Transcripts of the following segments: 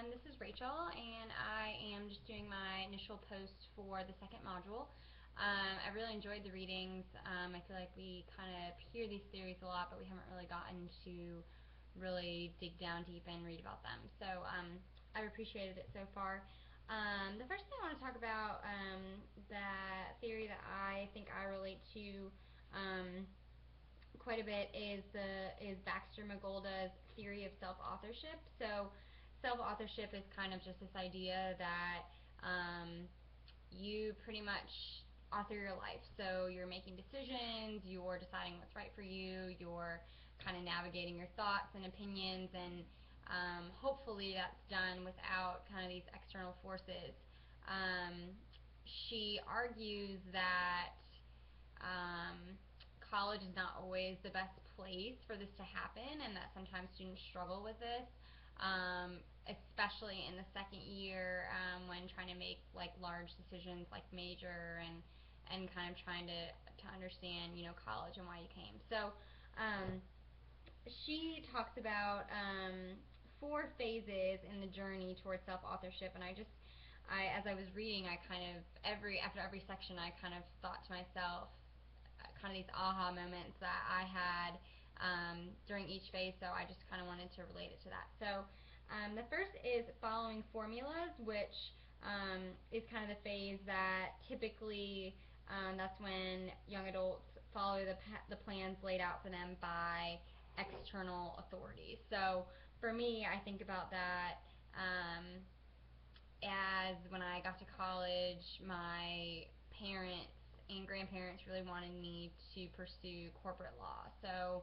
This is Rachel, and I am just doing my initial post for the second module. I really enjoyed the readings. I feel like we kind of hear these theories a lot, but we haven't really gotten to really dig down deep and read about them. So I've appreciated it so far. The first thing I want to talk about, that theory that I think I relate to quite a bit is Baxter-Magolda's theory of self-authorship. So self-authorship is kind of just this idea that you pretty much author your life. So you're making decisions, you're deciding what's right for you, you're kind of navigating your thoughts and opinions, and hopefully that's done without kind of these external forces. She argues that college is not always the best place for this to happen, and that sometimes students struggle with this, especially in the second year, when trying to make like large decisions like major and kind of trying to understand, you know, college and why you came. So she talks about 4 phases in the journey towards self-authorship, and as I was reading, I kind of after every section, I kind of thought to myself, kind of these aha moments that I had during each phase. So I just kind of wanted to relate it to that. So the first is following formulas, which is kind of the phase that typically that's when young adults follow the plans laid out for them by external authorities. So for me, I think about that as when I got to college, my parents and grandparents really wanted me to pursue corporate law. So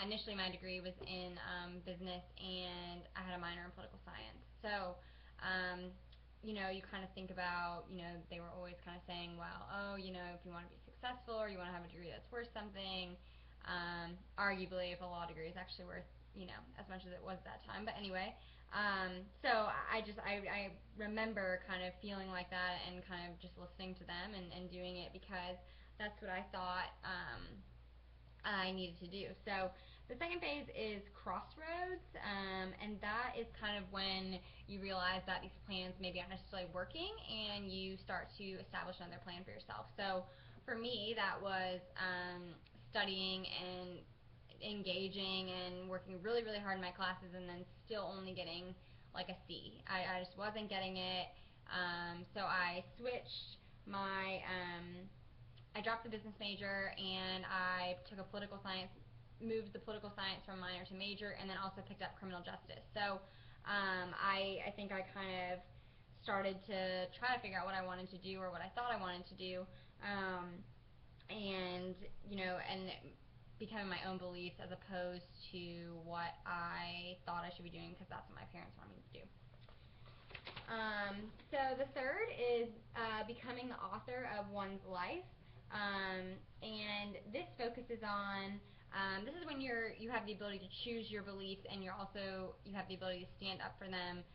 initially my degree was in business, and I had a minor in political science. So you know, you kind of think about, you know, they were always kind of saying, well, oh, you know, if you want to be successful or you want to have a degree that's worth something, arguably if a law degree is actually worth, you know, as much as it was at that time. But anyway, so I remember kind of feeling like that and kind of just listening to them and doing it because that's what I thought I needed to do. So the second phase is crossroads, and that is kind of when you realize that these plans maybe aren't necessarily working, and you start to establish another plan for yourself. So for me, that was studying and engaging and working really, really hard in my classes, and then still only getting like a C. I just wasn't getting it. So I switched my I dropped the business major, and I took a political science, moved the political science from minor to major, and then also picked up criminal justice. So I think I kind of started to try to figure out what I wanted to do or what I thought I wanted to do, and you know, and becoming my own beliefs as opposed to what I thought I should be doing because that's what my parents wanted me to do. So the third is becoming the author of one's life. And this focuses on, this is when you have the ability to choose your beliefs, and you have the ability to stand up for them,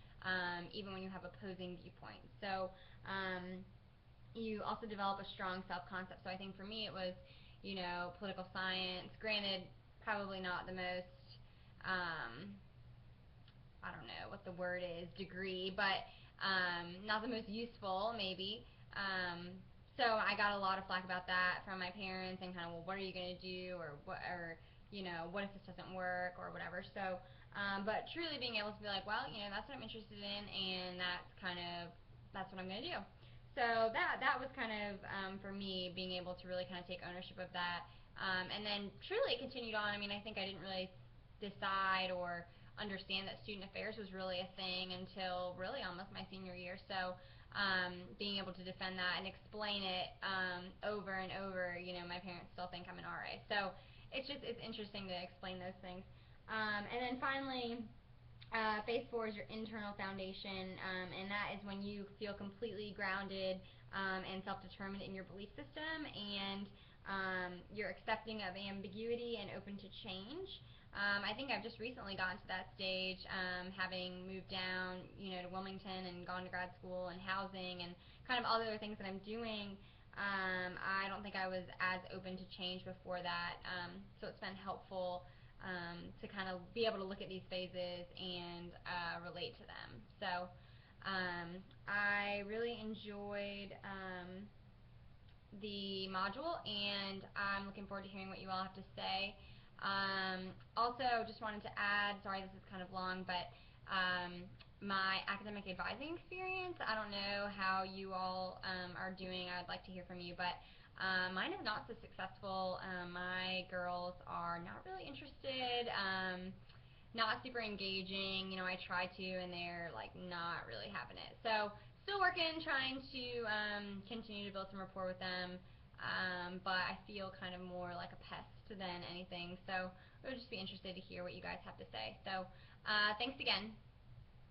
even when you have opposing viewpoints. So you also develop a strong self-concept. So I think for me it was, you know, political science, granted probably not the most, I don't know what the word is, degree, but not the most useful maybe. So I got a lot of flack about that from my parents, and kind of, well, what are you going to do, or you know, what if this doesn't work, or whatever. So, but truly being able to be like, well, you know, that's what I'm interested in, and that's what I'm going to do. So that was kind of for me, being able to really kind of take ownership of that, and then truly it continued on. I mean, I think I didn't really decide or understand that student affairs was really a thing until really almost my senior year. So being able to defend that and explain it over and over, you know, my parents still think I'm an RA. So it's interesting to explain those things. And then finally, phase 4 is your internal foundation, and that is when you feel completely grounded and self-determined in your belief system, and you're accepting of ambiguity and open to change. I think I've just recently gotten to that stage, having moved down, you know, to Wilmington and gone to grad school and housing and kind of all the other things that I'm doing. I don't think I was as open to change before that, so it's been helpful to kind of be able to look at these phases and relate to them. So I really enjoyed the module, and I'm looking forward to hearing what you all have to say. Also, just wanted to add, sorry this is kind of long, but my academic advising experience, I don't know how you all are doing. I'd like to hear from you, but mine is not so successful. My girls are not really interested, not super engaging. You know, I try to, and they're like not really having it. So still working, trying to continue to build some rapport with them, but I feel kind of more like a pest than anything. So I would just be interested to hear what you guys have to say. So thanks again.